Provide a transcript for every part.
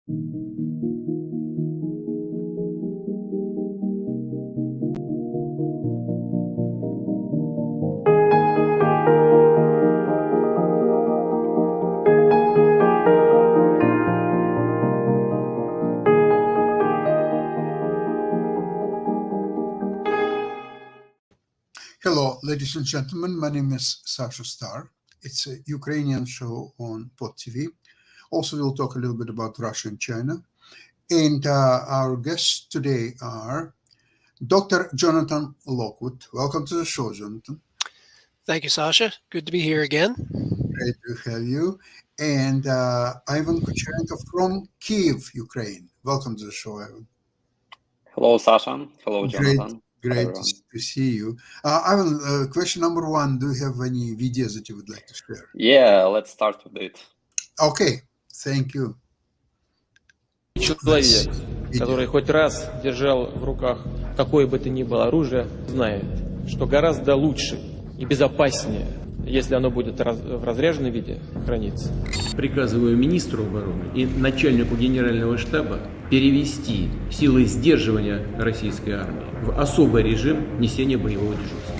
Hello, ladies and gentlemen. My name is Sasha Star. It's a Ukrainian show on Pod TV. Also, we'll talk a little bit about Russia and China. And our guests today are Dr. Jonathan Lockwood. Welcome to the show, Jonathan. Thank you, Sasha. Good to be here again. Great to have you. And Ivan Kucherenko from Kyiv, Ukraine. Welcome to the show, Ivan. Hello, Sasha. Hello, Great. Jonathan. Great to see you. Ivan, question number one. Do you have any videos that you would like to share? Yeah, let's start with it. Okay, thank you. Человек, который хоть раз держал в руках какое бы то ни было оружие, знает, что гораздо лучше и безопаснее, если оно будет в разряженном виде храниться. Приказываю министру обороны и начальнику генерального штаба перевести силы сдерживания российской армии в особый режим несения боевого дежурства.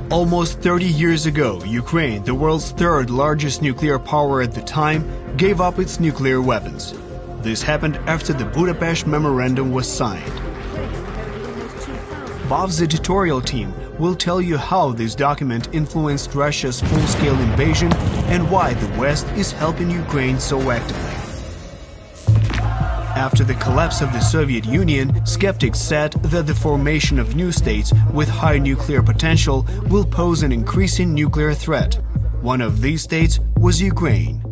Almost 30 years ago, Ukraine, the world's third largest nuclear power at the time, gave up its nuclear weapons. This happened after the Budapest Memorandum was signed. Bov's editorial team will tell you how this document influenced Russia's full-scale invasion and why the West is helping Ukraine so actively. After the collapse of the Soviet Union, skeptics said that the formation of new states with high nuclear potential will pose an increasing nuclear threat. One of these states was Ukraine.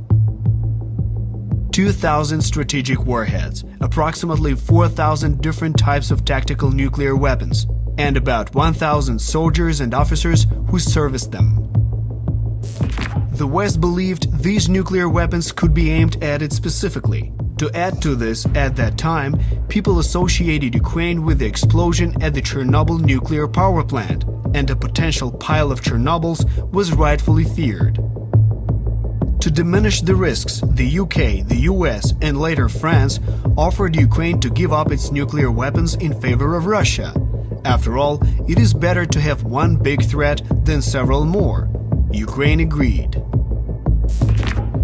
2,000 strategic warheads, approximately 4,000 different types of tactical nuclear weapons, and about 1,000 soldiers and officers who serviced them. The West believed these nuclear weapons could be aimed at it specifically. To add to this, at that time, people associated Ukraine with the explosion at the Chernobyl nuclear power plant, and a potential pile of Chernobyls was rightfully feared. To diminish the risks, the UK, the US, and later France offered Ukraine to give up its nuclear weapons in favor of Russia. After all, it is better to have one big threat than several more. Ukraine agreed.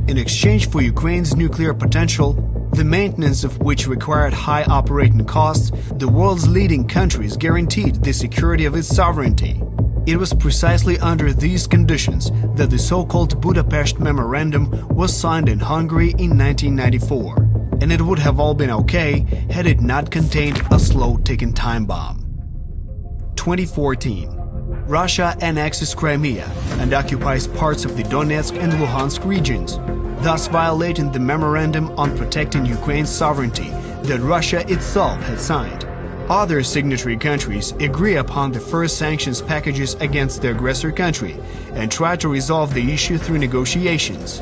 In exchange for Ukraine's nuclear potential, the maintenance of which required high operating costs, the world's leading countries guaranteed the security of its sovereignty. It was precisely under these conditions that the so-called Budapest Memorandum was signed in Hungary in 1994, and it would have all been okay had it not contained a slow-ticking time bomb. 2014. Russia annexes Crimea and occupies parts of the Donetsk and Luhansk regions, thus violating the memorandum on protecting Ukraine's sovereignty that Russia itself had signed. Other signatory countries agree upon the first sanctions packages against the aggressor country and try to resolve the issue through negotiations.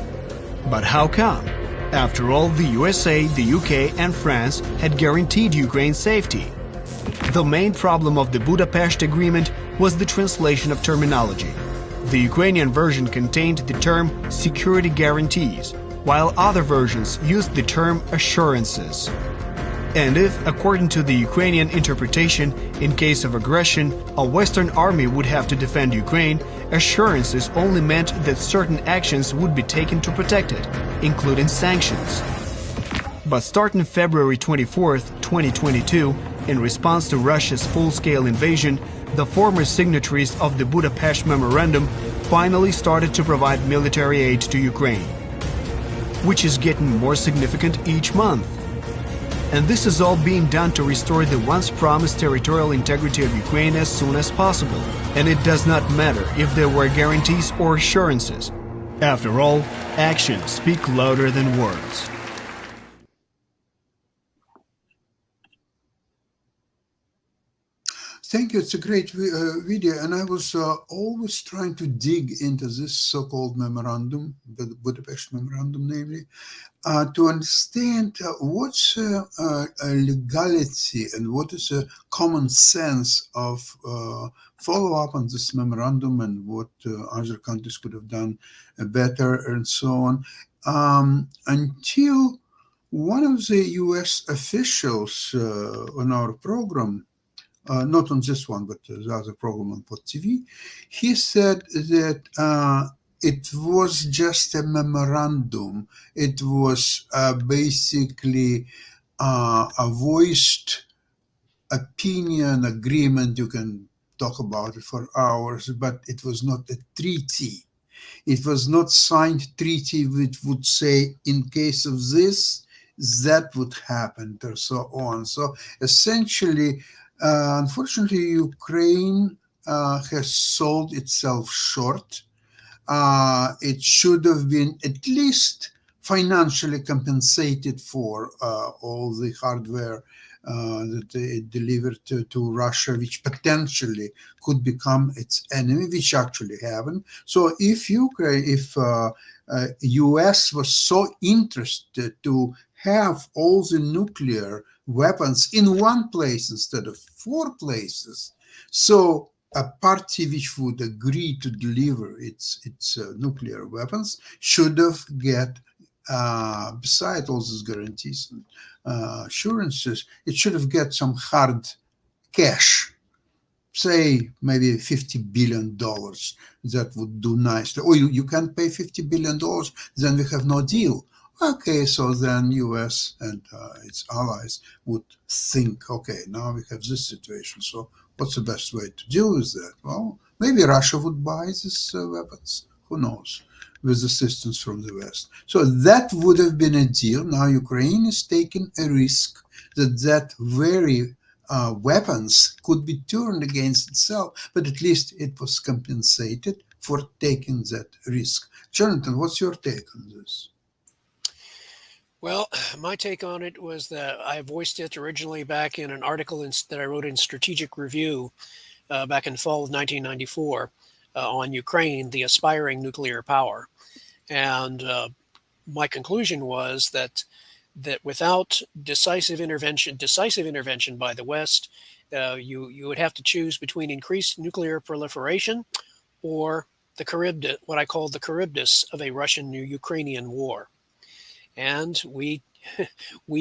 But how come? After all, the USA, the UK, and France had guaranteed Ukraine's safety. The main problem of the Budapest Agreement was the translation of terminology. The Ukrainian version contained the term security guarantees, while other versions used the term assurances. And if, according to the Ukrainian interpretation, in case of aggression, a Western army would have to defend Ukraine, assurances only meant that certain actions would be taken to protect it, including sanctions. But starting February 24, 2022, in response to Russia's full-scale invasion, the former signatories of the Budapest Memorandum finally started to provide military aid to Ukraine, which is getting more significant each month. And this is all being done to restore the once promised territorial integrity of Ukraine as soon as possible. And it does not matter if there were guarantees or assurances. After all, actions speak louder than words. Thank you. It's a great video, and I was always trying to dig into this so-called memorandum, the Budapest Memorandum, namely, to understand what's a legality and what is a common sense of follow-up on this memorandum and what other countries could have done better and so on, until one of the U.S. officials on our program, not on this one, but the other program on Pod TV, he said that it was just a memorandum. It was basically a voiced opinion, agreement. You can talk about it for hours, but it was not a treaty. It was not signed treaty which would say, in case of this, that would happen, or so on. So essentially, unfortunately, Ukraine has sold itself short. It should have been at least financially compensated for all the hardware that it delivered to Russia, which potentially could become its enemy, which actually happened. So if US was so interested to have all the nuclear weapons in one place instead of 4 places, so a party which would agree to deliver its nuclear weapons should have get, beside all these guarantees and assurances, it should have get some hard cash, say maybe $50 billion. That would do nicely. Or you can't pay $50 billion, then we have no deal. Okay, so then US and its allies would think, okay, now we have this situation, so what's the best way to deal with that? Well, maybe Russia would buy these weapons. Who knows? With assistance from the West. So that would have been a deal. Now Ukraine is taking a risk that very weapons could be turned against itself, but at least it was compensated for taking that risk. Jonathan, what's your take on this? Well, my take on it was that I voiced it originally back in an article that I wrote in Strategic Review back in fall of 1994 on Ukraine, the aspiring nuclear power. And my conclusion was that without decisive intervention by the West, you would have to choose between increased nuclear proliferation or what I call the Charybdis of a Russian-Ukrainian war. And we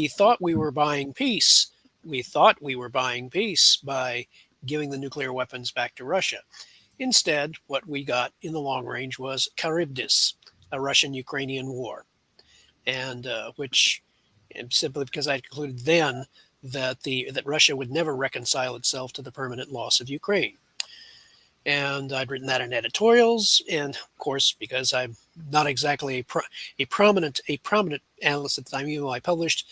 thought we were buying peace. We thought we were buying peace by giving the nuclear weapons back to Russia. Instead, what we got in the long range was Charybdis, a Russian-Ukrainian war, and which simply because I concluded then that Russia would never reconcile itself to the permanent loss of Ukraine. And I'd written that in editorials, and of course, because I'm not exactly a prominent analyst at the time, even though I published,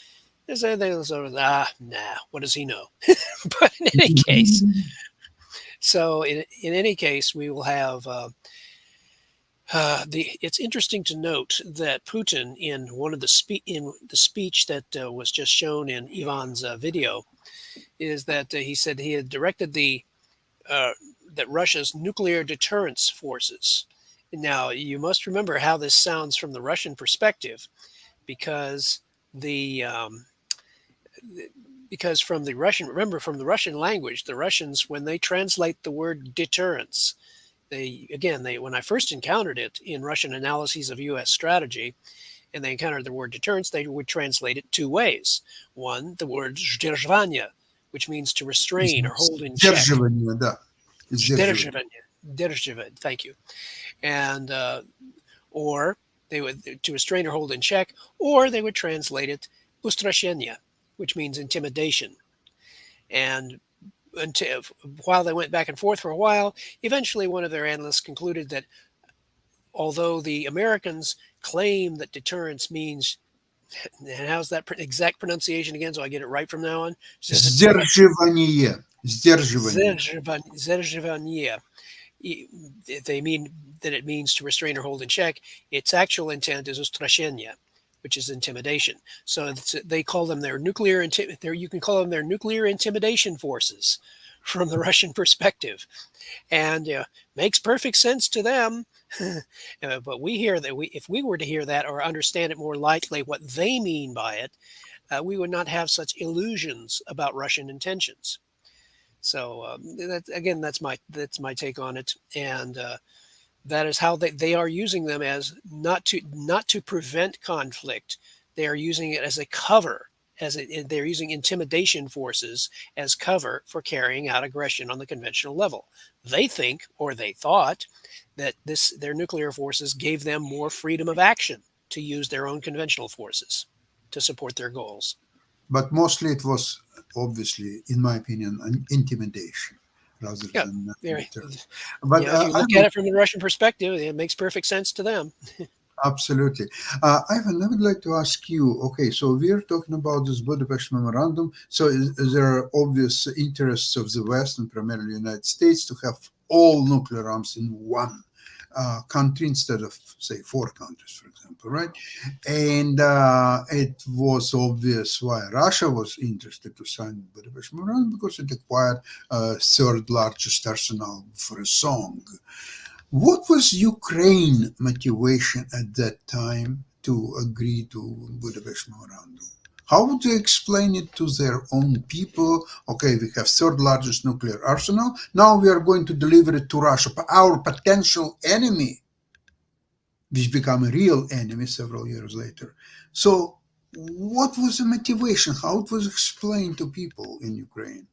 they sort of, what does he know? But in any case, so in any case, we will have. It's interesting to note that Putin, in one of the speech that was just shown in Ivan's video, is that he said he had directed that Russia's nuclear deterrence forces. Now, you must remember how this sounds from the Russian perspective, because from the Russian language, the Russians, when they translate the word deterrence, when I first encountered it in Russian analyses of U.S. strategy, and they encountered the word deterrence, they would translate it 2 ways. One, the word sdерживание, which means to restrain or hold in check. Sdерживание, thank you. And or they would to restrain or hold in check, or they would translate it устрашение, which means intimidation. And while they went back and forth for a while, eventually one of their analysts concluded that although the Americans claim that deterrence means, and how's that exact pronunciation again, so I get it right from now on? Сдерживание. Сдерживание. They mean that it means to restrain or hold in check. Its actual intent is устрашение, which is intimidation. So they call them you can call them their nuclear intimidation forces from the Russian perspective, and makes perfect sense to them. But we hear that if we were to hear that or understand it more likely what they mean by it, we would not have such illusions about Russian intentions. So that's my take on it, and that is how they are using them as not to prevent conflict, they are using it as a cover, they're using intimidation forces as cover for carrying out aggression on the conventional level. They think, or they thought, that their nuclear forces gave them more freedom of action to use their own conventional forces to support their goals. But mostly it was, obviously, in my opinion, an intimidation rather Yeah, than very. military. But If you look at it from the Russian perspective, it makes perfect sense to them. absolutely. Ivan, I would like to ask you, okay, so we're talking about this Budapest Memorandum. So there are obvious interests of the West and primarily the United States to have all nuclear arms in one country instead of, say, 4 countries, for example, right? And it was obvious why Russia was interested to sign the Budapest Memorandum, because it acquired third largest arsenal for a song. What was Ukraine motivation at that time to agree to Budapest Memorandum? How would they explain it to their own people? Okay, we have third largest nuclear arsenal. Now we are going to deliver it to Russia, our potential enemy, which became a real enemy several years later. So what was the motivation? How it was explained to people in Ukraine?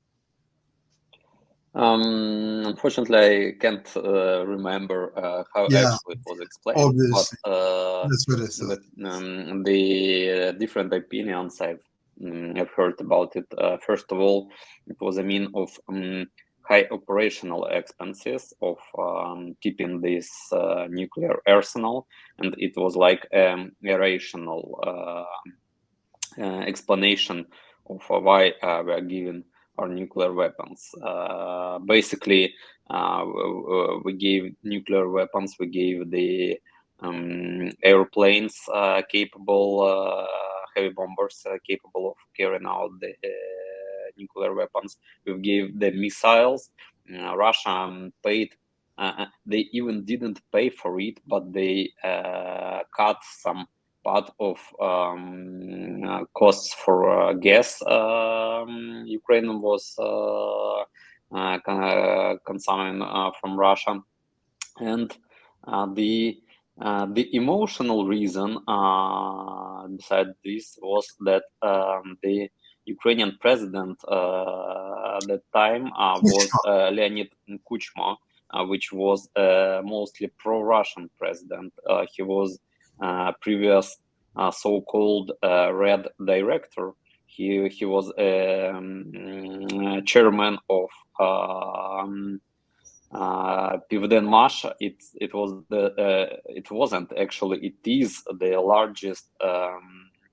Unfortunately, I can't remember how Yeah, actually it was explained, obviously. but That's what I thought. the different opinions I've heard about it. First of all, it was a mean of high operational expenses of keeping this nuclear arsenal, and it was like a rational explanation of why we are giving our nuclear weapons. Basically, we gave nuclear weapons, we gave the airplanes capable, heavy bombers capable of carrying out the nuclear weapons. We gave the missiles. Russia paid. They even didn't pay for it, but they cut some part of costs for gas. Ukraine was consuming from Russia, and the emotional reason beside this was that the Ukrainian president at that time was Leonid Kuchma, which was mostly pro-Russian president. He was previous so-called Red Director. He was chairman of Pivden-Mash. It wasn't actually. It is the largest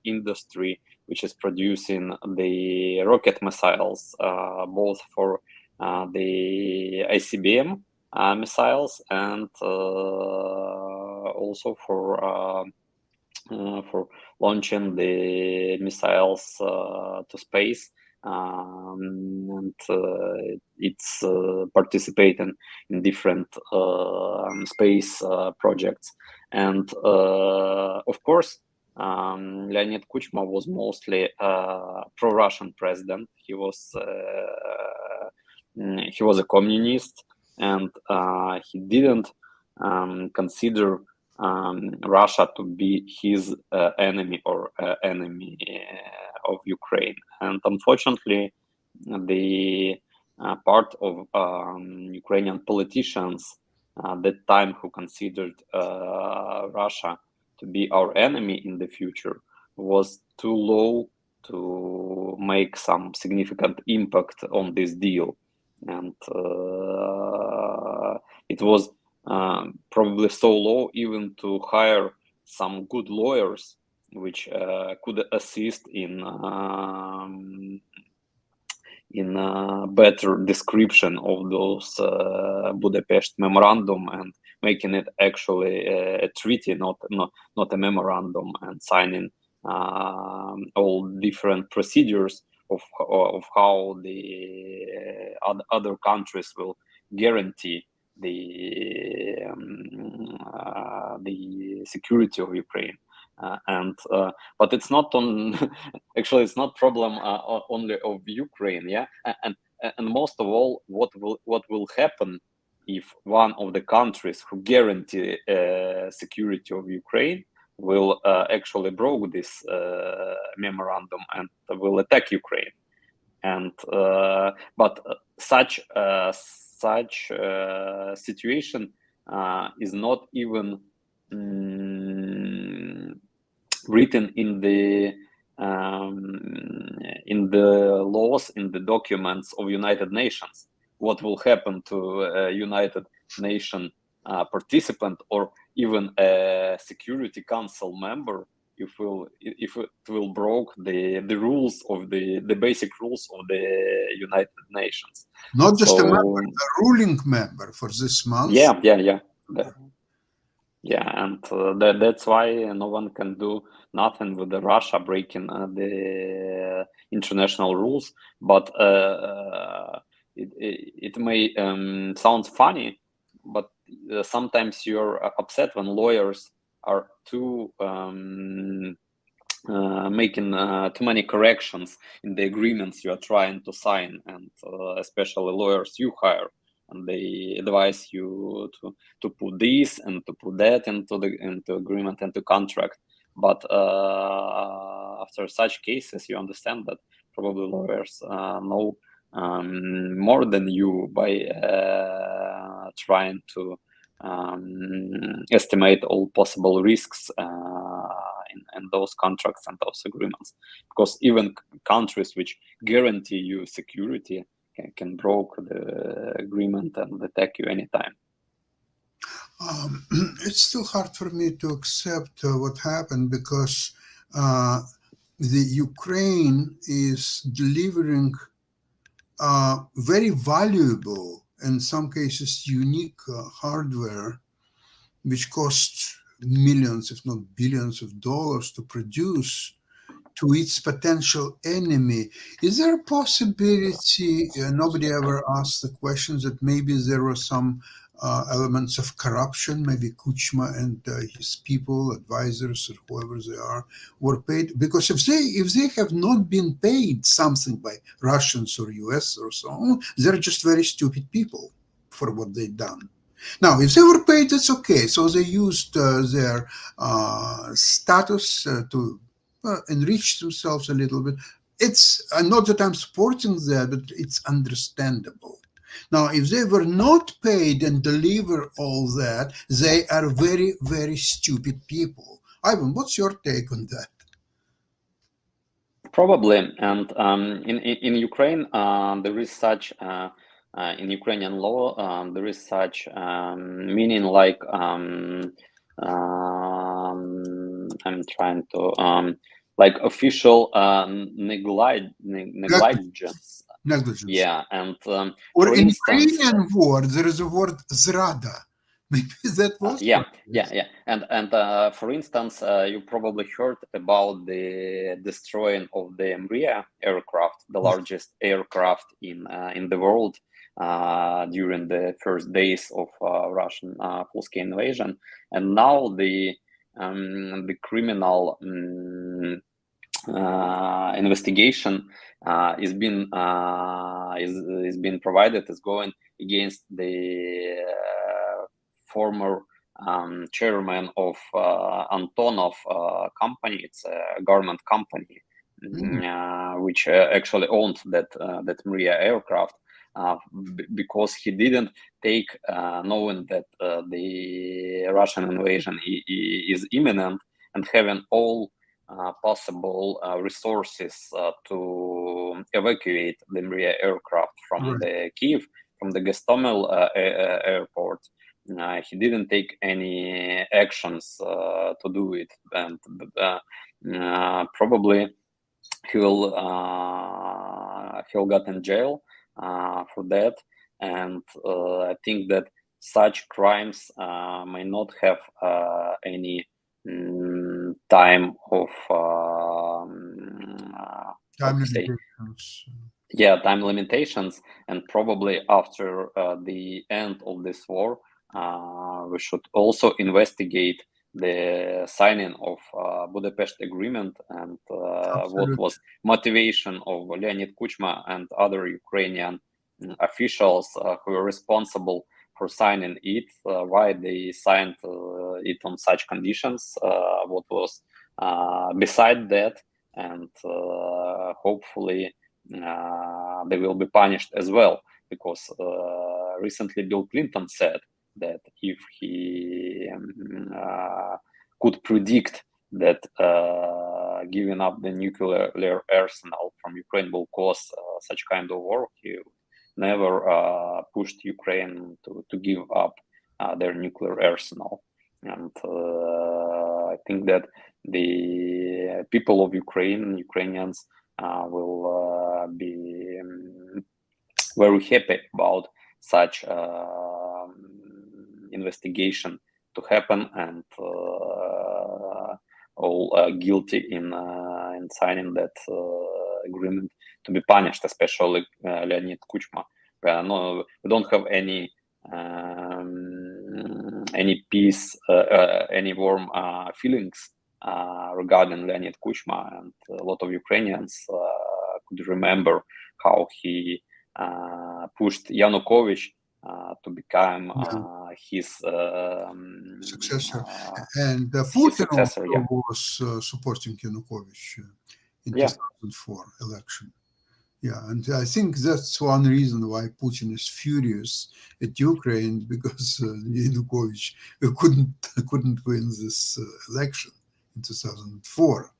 industry which is producing the rocket missiles, both for the ICBM missiles and also for launching the missiles to space, and it's participating in different space projects. And of course, Leonid Kuchma was mostly pro-Russian president. He was a communist, and he didn't consider Russia to be his enemy or enemy of Ukraine. And unfortunately, the part of Ukrainian politicians at that time who considered Russia to be our enemy in the future was too low to make some significant impact on this deal. And it was probably so low even to hire some good lawyers which could assist in better description of those Budapest Memorandum and making it actually a treaty, not a memorandum, and signing all different procedures of how the other countries will guarantee the security of Ukraine. But it's not on. Actually, it's not problem only of Ukraine. Yeah, and most of all, what will happen if one of the countries who guarantee security of Ukraine will actually broke this memorandum and will attack Ukraine. And but such situation is not even written in the laws, in the documents of United Nations. What will happen to a United Nation participant or even a Security Council member if it will broke the rules of the basic rules of the United Nations. Not just a member, a ruling member for this month. Yeah, and that's why no one can do nothing with the Russia breaking the international rules. But it may sound funny, but sometimes you're upset when lawyers are too making too many corrections in the agreements you are trying to sign, and especially lawyers you hire, and they advise you to put this and to put that into agreement, into contract. But after such cases, you understand that probably lawyers know more than you by trying to estimate all possible risks in those contracts and those agreements, because even countries which guarantee you security can break the agreement and attack you anytime. It's still hard for me to accept what happened, because the Ukraine is delivering very valuable, in some cases unique hardware, which costs millions, if not billions of dollars to produce, to its potential enemy. Is there a possibility, nobody ever asked the questions, that maybe there were some elements of corruption, maybe Kuchma and his people, advisors or whoever they are, were paid? Because if they have not been paid something by Russians or US or so on, they're just very stupid people for what they've done. Now, if they were paid, it's okay. So they used their status to enrich themselves a little bit. It's not that I'm supporting that, but it's understandable. Now, if they were not paid and deliver all that, they are very, very stupid people. Ivan, what's your take on that? Probably, and in Ukraine, there is such in Ukrainian law, there is such meaning like I'm trying to like official negligence. Negligence. Yeah, and or in instance, Ukrainian word, there is a word zrada. Maybe that was yeah. And for instance, you probably heard about the destroying of the Mriya aircraft, the largest aircraft in the world during the first days of Russian full-scale invasion, and now the criminal investigation is being provided, is going against the former chairman of Antonov company. It's a government company which actually owned that Mriya aircraft, because he didn't take, knowing that the Russian invasion is imminent, and having all possible resources to evacuate the Mriya aircraft from the Kiev, from the Gostomel airport. He didn't take any actions to do it, and probably he'll get in jail for that. And I think that such crimes may not have any time of time limitations, and probably after the end of this war, we should also investigate the signing of Budapest Agreement, and what was motivation of Leonid Kuchma and other Ukrainian officials who were responsible for signing it, why they signed it on such conditions, what was beside that, and hopefully they will be punished as well, because recently Bill Clinton said that if he could predict that giving up the nuclear arsenal from Ukraine will cause such kind of war, he never pushed Ukraine to give up their nuclear arsenal. And I think that the people of Ukrainians will be very happy about such investigation to happen, and all guilty in signing that agreement to be punished, especially Leonid Kuchma. We don't have any peace, any warm feelings regarding Leonid Kuchma, and a lot of Ukrainians could remember how he pushed Yanukovych to become his successor. And Putin successor, also was supporting Yanukovych in 2004 election. Yeah, and I think that's one reason why Putin is furious at Ukraine, because Yanukovych couldn't win this election in 2004.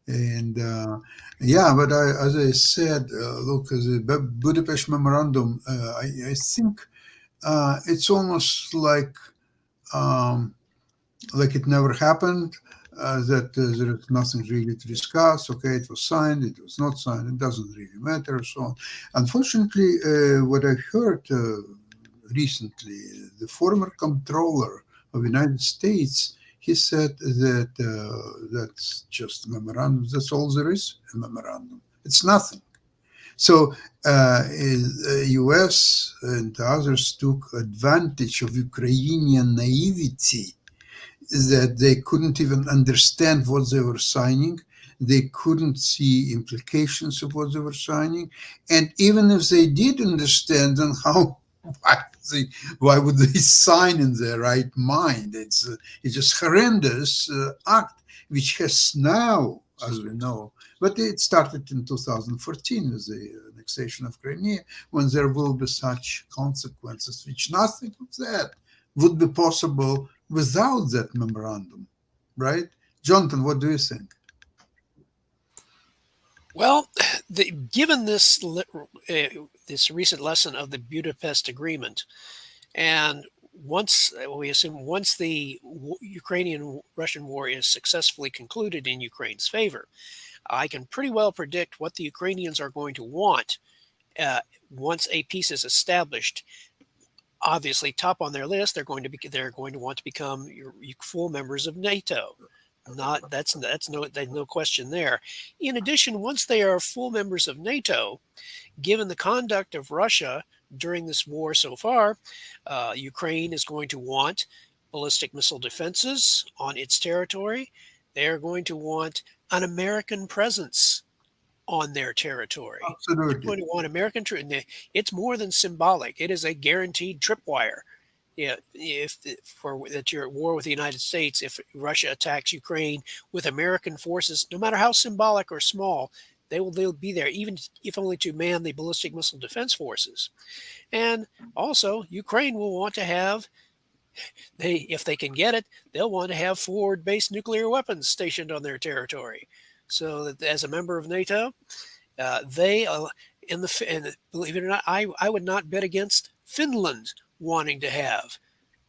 And but as I said, look, the Budapest Memorandum, I think it's almost like it never happened, that there is nothing really to discuss. Okay, it was signed, it was not signed, it doesn't really matter, so on. Unfortunately, what I heard recently, the former comptroller of the United States, he said that that's just a memorandum. That's all there is, a memorandum. It's nothing. So U.S. and others took advantage of Ukrainian naivety, that they couldn't even understand what they were signing. They couldn't see implications of what they were signing. And even if they did understand, then why would they sign in their right mind? It's just horrendous act, which has now, as we know, but it started in 2014 with the annexation of Crimea, when there will be such consequences, which nothing of that would be possible without that memorandum, right? Jonathan, what do you think? Well, given this recent lesson of the Budapest Agreement, and once the Ukrainian-Russian war is successfully concluded in Ukraine's favor, I can pretty well predict what the Ukrainians are going to want once a peace is established. Obviously, top on their list, they're going to want to become full members of NATO. That's no question there. In addition, once they are full members of NATO, given the conduct of Russia during this war so far, Ukraine is going to want ballistic missile defenses on its territory. They are going to want an American presence on their territory. Absolutely. They're going to want American troops. It's more than symbolic. It is a guaranteed tripwire. Yeah, that you're at war with the United States, if Russia attacks Ukraine with American forces, no matter how symbolic or small, they'll be there, even if only to man the ballistic missile defense forces. And also, Ukraine will want to have, if they can get it, they'll want to have forward-based nuclear weapons stationed on their territory. So that as a member of NATO, and believe it or not, I would not bet against Finland wanting to have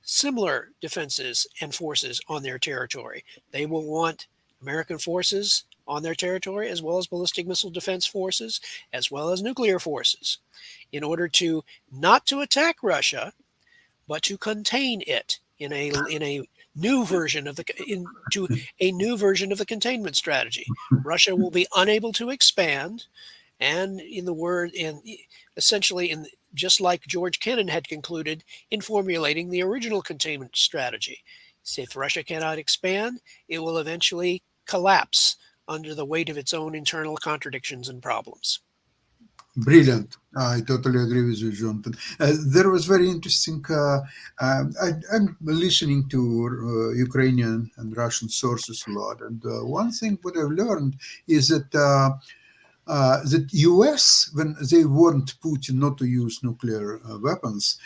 similar defenses and forces on their territory. They will want American forces on their territory, as well as ballistic missile defense forces, as well as nuclear forces, in order to not to attack Russia, but to contain it in a new version of the containment strategy. Russia will be unable to expand, and just like George Kennan had concluded in formulating the original containment strategy. So if Russia cannot expand, it will eventually collapse under the weight of its own internal contradictions and problems. Brilliant. I totally agree with you, Jonathan. There was very interesting. I'm listening to Ukrainian and Russian sources a lot, and one thing what I've learned is that U.S. when they warned Putin not to use nuclear weapons,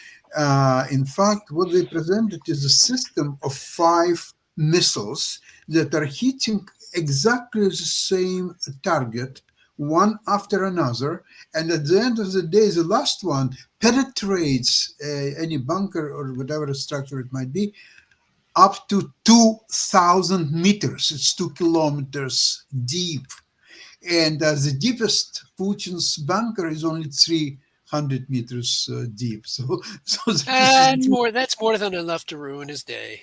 in fact, what they presented is a system of 5 missiles that are hitting exactly the same target, one after another, and at the end of the day, the last one penetrates any bunker or whatever structure it might be up to 2,000 meters. It's 2 kilometers deep. And the deepest Putin's bunker is only 300 meters deep. So That's more than enough to ruin his day.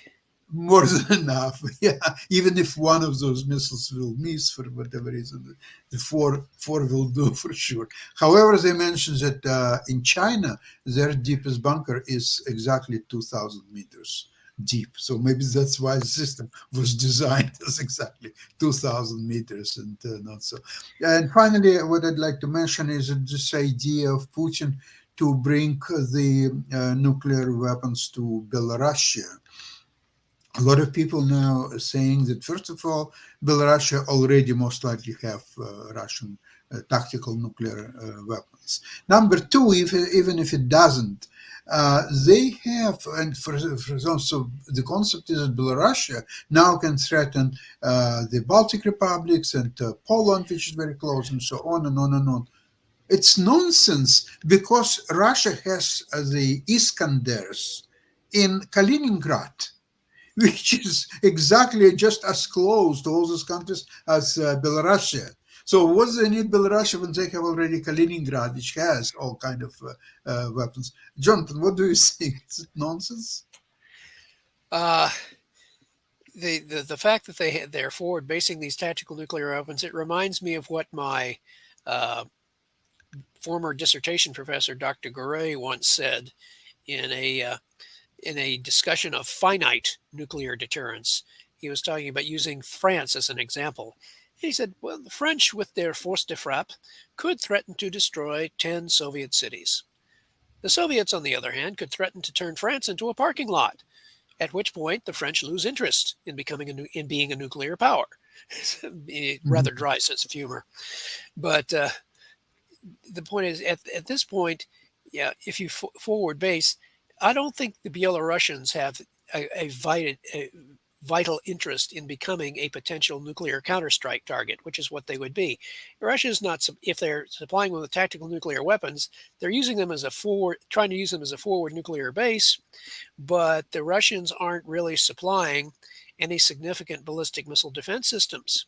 More than enough. Yeah, even if one of those missiles will miss for whatever reason, the four will do for sure. However, they mentioned that in China, their deepest bunker is exactly 2,000 meters deep. So maybe that's why the system was designed as exactly 2,000 meters and not so. And finally, what I'd like to mention is this idea of Putin to bring the nuclear weapons to Belarus. A lot of people now are saying that, first of all, Belarus already most likely have Russian tactical nuclear weapons. Number two, even if it doesn't, they have, and for example, so the concept is that Belarus now can threaten the Baltic republics and Poland, which is very close, and so on and on and on. It's nonsense because Russia has the Iskanders in Kaliningrad, which is exactly just as close to all those countries as Belarus. So what do they need Belarus when they have already Kaliningrad, which has all kind of weapons? Jonathan, what do you think? Is it nonsense? The fact that they're forward basing these tactical nuclear weapons, it reminds me of what my former dissertation professor, Dr. Garay, once said in a discussion of finite nuclear deterrence. He was talking about using France as an example. He said, well, the French, with their force de frappe, could threaten to destroy 10 Soviet cities. The Soviets, on the other hand, could threaten to turn France into a parking lot, at which point the French lose interest in being a nuclear power. Rather dry sense of humor. But the point is, at this point, yeah, if you forward base, I don't think the Belarusians have a vital interest in becoming a potential nuclear counterstrike target, which is what they would be. Russia is not, if they're supplying them with tactical nuclear weapons, they're using them as trying to use them as a forward nuclear base, but the Russians aren't really supplying any significant ballistic missile defense systems,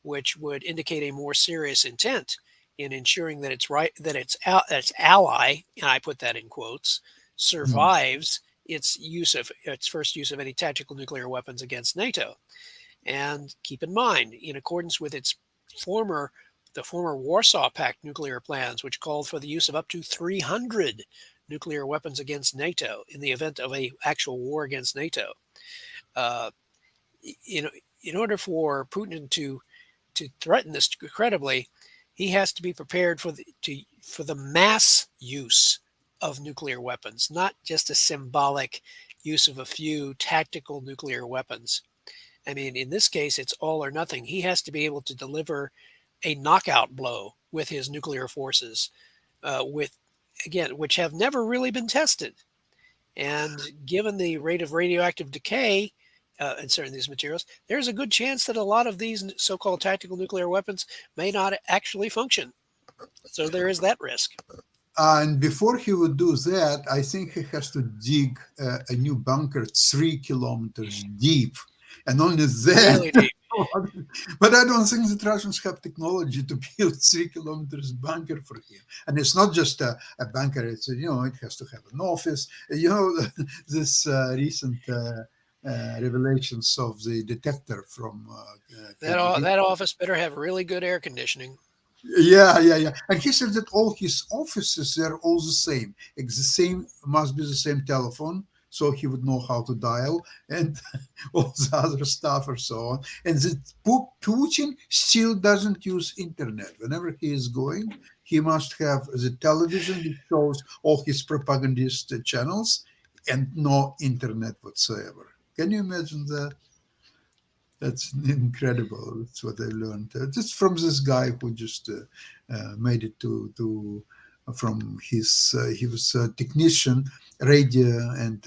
which would indicate a more serious intent in ensuring that its ally, and I put that in quotes, survives its first use of any tactical nuclear weapons against NATO. And keep in mind, in accordance with the former Warsaw Pact nuclear plans, which called for the use of up to 300 nuclear weapons against NATO in the event of an actual war against NATO, in order for Putin to threaten this credibly, he has to be prepared for the mass use of nuclear weapons, not just a symbolic use of a few tactical nuclear weapons. I mean, in this case, it's all or nothing. He has to be able to deliver a knockout blow with his nuclear forces, which have never really been tested. And given the rate of radioactive decay in certain of these materials, there's a good chance that a lot of these so-called tactical nuclear weapons may not actually function. So there is that risk. And before he would do that, I think he has to dig a new bunker 3 kilometers deep, and only then. Really deep. But I don't think the Russians have technology to build 3 kilometers bunker for him. And it's not just a bunker; it's it has to have an office. This recent revelations of the detector from that office better have really good air conditioning. Yeah. And he said that all his offices are all the same. Must be the same telephone so he would know how to dial and all the other stuff or so on. And Putin still doesn't use internet. Whenever he is going, he must have the television that shows all his propagandist channels and no internet whatsoever. Can you imagine that? That's incredible. That's what I learned. Just from this guy who just made it to from his he was a technician, radio and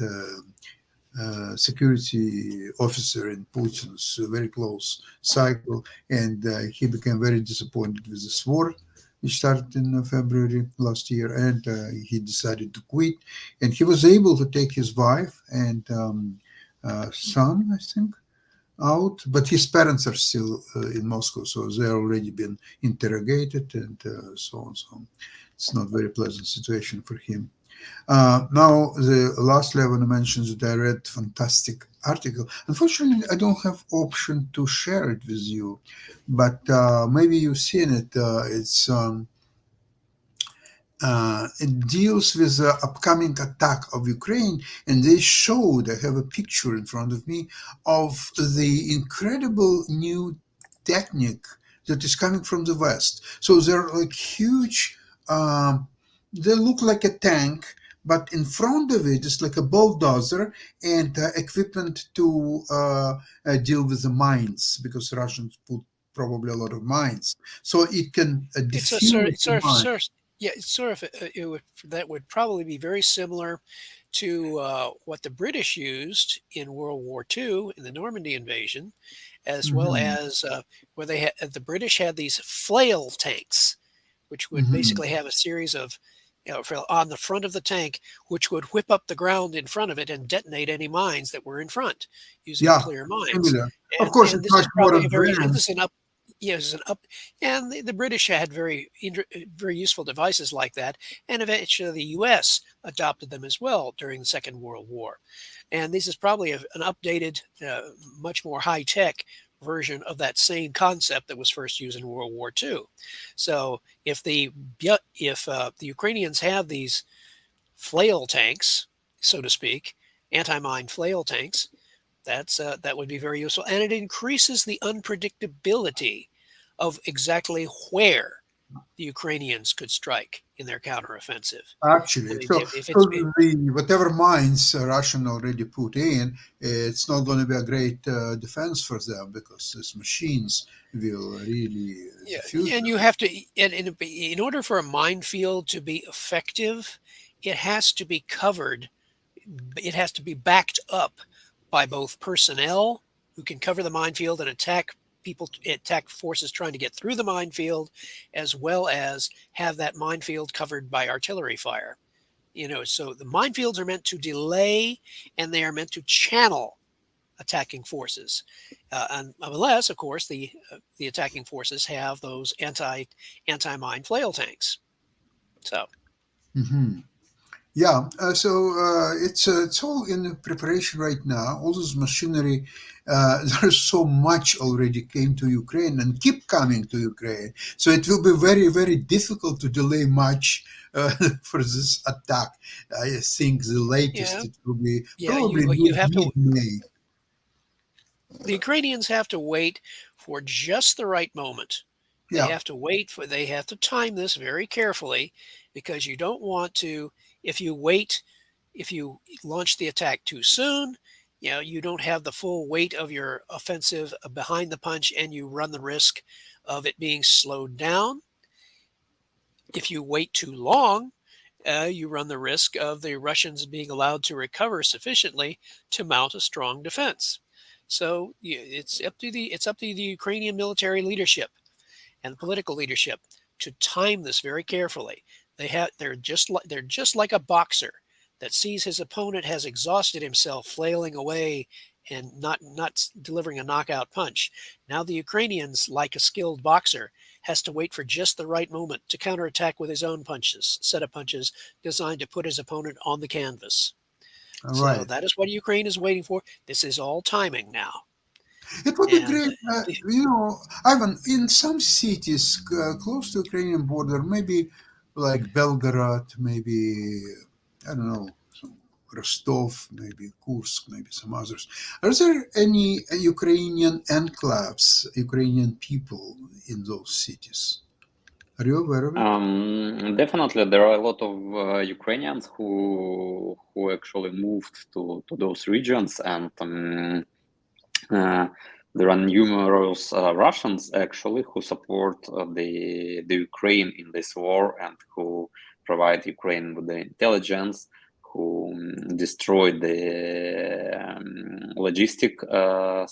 security officer in Putin's very close cycle, and he became very disappointed with this war. He started in February last year, and he decided to quit. And he was able to take his wife and son, I think, out, but his parents are still in Moscow, so they're already been interrogated and so on. So it's not very pleasant situation for him. Now, the last Levin mentions that I read fantastic article. Unfortunately, I don't have option to share it with you, but maybe you've seen it. It deals with the upcoming attack of Ukraine, and they showed, I have a picture in front of me, of the incredible new technique that is coming from the West. So they're like huge, they look like a tank, but in front of it is like a bulldozer and equipment to deal with the mines, because Russians put probably a lot of mines. So it can It's a defuse the mine. yeah, it's sort of that would probably be very similar to what the British used in World War II in the Normandy invasion, as well Mhm, as where the British had these flail tanks, which would mhm. basically have a series of on the front of the tank, which would whip up the ground in front of it and detonate any mines that were in front using Yeah, clear mines. similar. Of course, And it's this much is more probably a very this advanced. is an up yeah, this is an up and the British had very useful devices like that, and eventually the U.S. adopted them as well during the Second World War. And this is probably an updated, much more high tech version of that same concept that was first used in World War II. So if the Ukrainians have these flail tanks, so to speak, anti-mine flail tanks, that would be very useful, and it increases the unpredictability of exactly where the Ukrainians could strike in their counteroffensive. I Actually, mean, so if so it's the whatever mines Russian already put in, it's not going to be a great defense for them, because these machines will really yeah, defuse and them. you have to, and in order for a minefield to be effective, it has to be covered. It has to be backed up by both personnel who can cover the minefield and attack forces trying to get through the minefield, as well as have that minefield covered by artillery fire. So the minefields are meant to delay and they are meant to channel attacking forces, and unless, of course, the attacking forces have those anti-mine flail tanks. So Hmm. Yeah, it's all in preparation right now. All this machinery, there's so much already came to Ukraine and keep coming to Ukraine. So it will be very, very difficult to delay much for this attack. I think the latest yeah, it will be yeah, probably you have to. mid-May. The Ukrainians have to wait for just the right moment. Yeah, They have to time this very carefully, because you don't want to, if you wait, if you launch the attack too soon, you don't have the full weight of your offensive behind the punch, and you run the risk of it being slowed down. If you wait too long, you run the risk of the Russians being allowed to recover sufficiently to mount a strong defense. So it's up to the Ukrainian military leadership and the political leadership to time this very carefully. They're just like a boxer that sees his opponent has exhausted himself, flailing away and not delivering a knockout punch. Now the Ukrainians, like a skilled boxer, has to wait for just the right moment to counterattack with his own set of punches designed to put his opponent on the canvas. all So right. that is what Ukraine is waiting for. This is all timing now. It would be And great, Ivan, in some cities close to Ukrainian border, maybe like Belgorod, maybe, I don't know, some Rostov, maybe Kursk, maybe some others. Are there any Ukrainian enclaves, Ukrainian people in those cities? Are you aware of it? Definitely, there are a lot of Ukrainians who actually moved to those regions, and there are numerous Russians actually who support the Ukraine in this war and who provide Ukraine with the intelligence, who destroy the logistic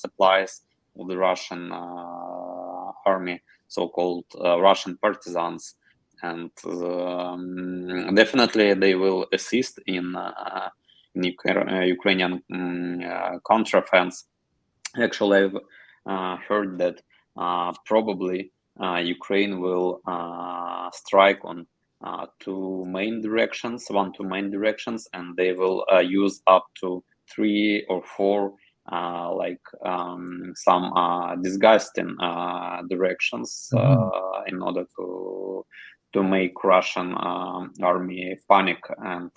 supplies of the Russian army, so-called Russian partisans, and definitely they will assist in Ukrainian counteroffense. Actually, I've heard that probably Ukraine will strike on one, two main directions, and they will use up to 3 or 4 some disgusting directions in order to make Russian army panic, and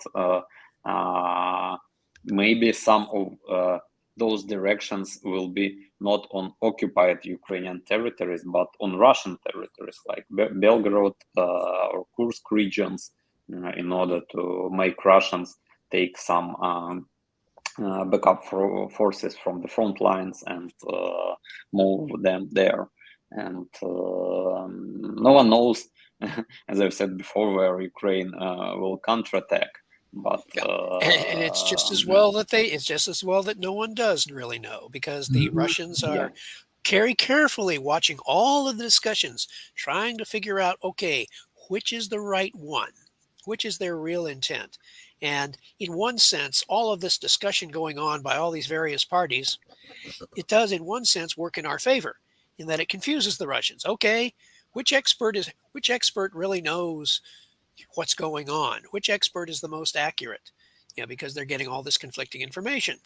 maybe some of those directions will be not on occupied Ukrainian territories, but on Russian territories, like Belgorod or Kursk regions, in order to make Russians take some backup forces from the front lines and move them there. And no one knows, as I've said before, where Ukraine will counterattack. But and it's just as well that no one does really know, because the Russians are very carefully watching all of the discussions, trying to figure out, okay, which is the right one, which is their real intent. And in one sense, all of this discussion going on by all these various parties, it does in one sense work in our favor, in that it confuses the Russians. Okay, which expert really knows what's going on? Which expert is the most accurate? Because they're getting all this conflicting information.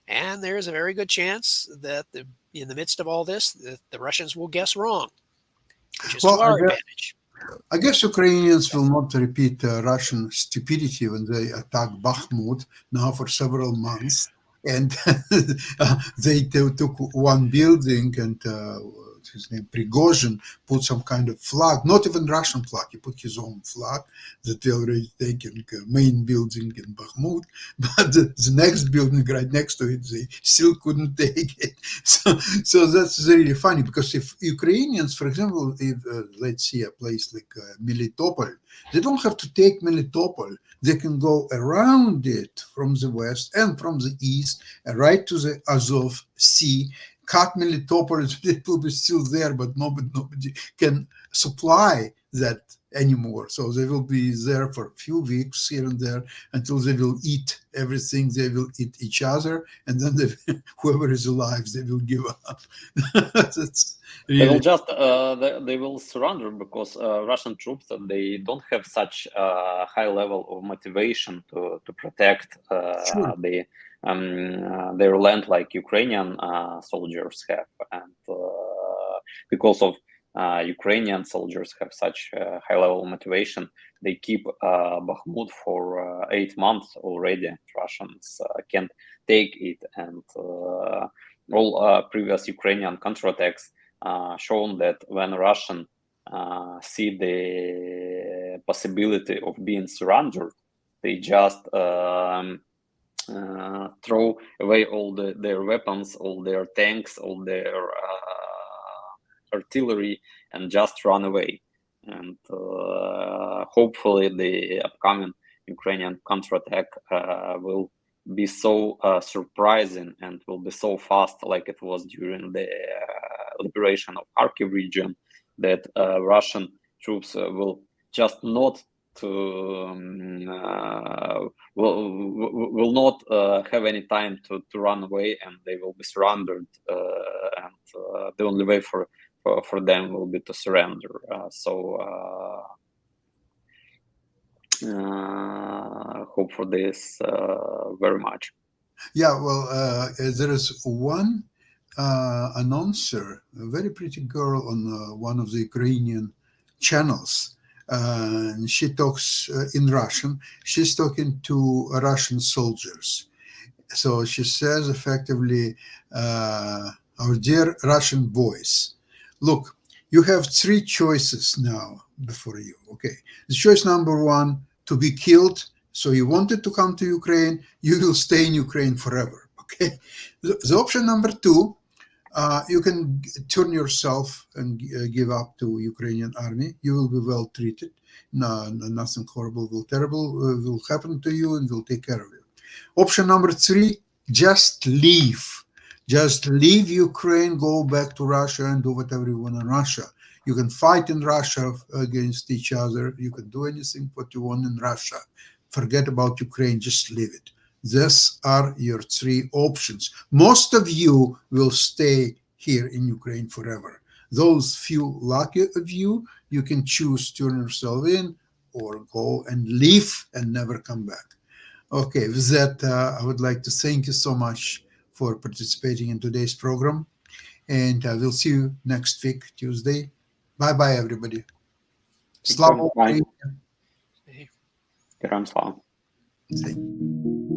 And there's a very good chance that in the midst of all this, the Russians will guess wrong, which is to our advantage. I guess Ukrainians will not repeat Russian stupidity when they attack Bakhmut now for several months. And they took one building, and his name Prigozhin put some kind of flag, not even Russian flag. He put his own flag that they already taken main building in Bakhmut, but the next building right next to it, they still couldn't take it. So that's really funny, because if Ukrainians, for example, if let's see a place like Melitopol, they don't have to take Melitopol. They can go around it from the west and from the east, right to the Azov Sea, cut Melitopol. It will be still there, but nobody can supply that anymore. So they will be there for a few weeks here and there until they will eat everything. They will eat each other, and then whoever is alive, they will give up. That's really... They will just they will surrender, because Russian troops, they don't have such a high level of motivation to protect their land like Ukrainian soldiers have, and because of Ukrainian soldiers have such high level motivation, they keep Bakhmut for 8 months already. Russians can't take it, and all previous Ukrainian counterattacks shown that when Russian see the possibility of being surrendered, they just throw away all their weapons, all their tanks, all their artillery, and just run away. And hopefully the upcoming Ukrainian counterattack will be so surprising and will be so fast, like it was during the liberation of Kharkiv region, that Russian troops will just not will not have any time to run away, and they will be surrendered, and the only way for them will be to surrender. Hope for this very much. Yeah, well, there is one announcer, a very pretty girl on one of the Ukrainian channels, and she talks in Russian. She's talking to Russian soldiers. So she says effectively, our dear Russian boys, look, you have three choices now before you. Okay. The choice number one, to be killed. So you wanted to come to Ukraine, you will stay in Ukraine forever. Okay. The option number two, you can turn yourself and give up to Ukrainian army. You will be well treated. No, nothing horrible will terrible will happen to you, and will take care of you. Option number three, just leave. Just leave Ukraine, go back to Russia, and do whatever you want in Russia. You can fight in Russia against each other. You can do anything what you want in Russia. Forget about Ukraine, just leave it. These are your three options. Most of you will stay here in Ukraine forever. Those few lucky of you, you can choose to turn yourself in or go and leave and never come back. Okay, with that, I would like to thank you so much for participating in today's program. And I will see you next week, Tuesday. Bye-bye, everybody. Slava Bye. Ukraini. Героям слава. Thank you.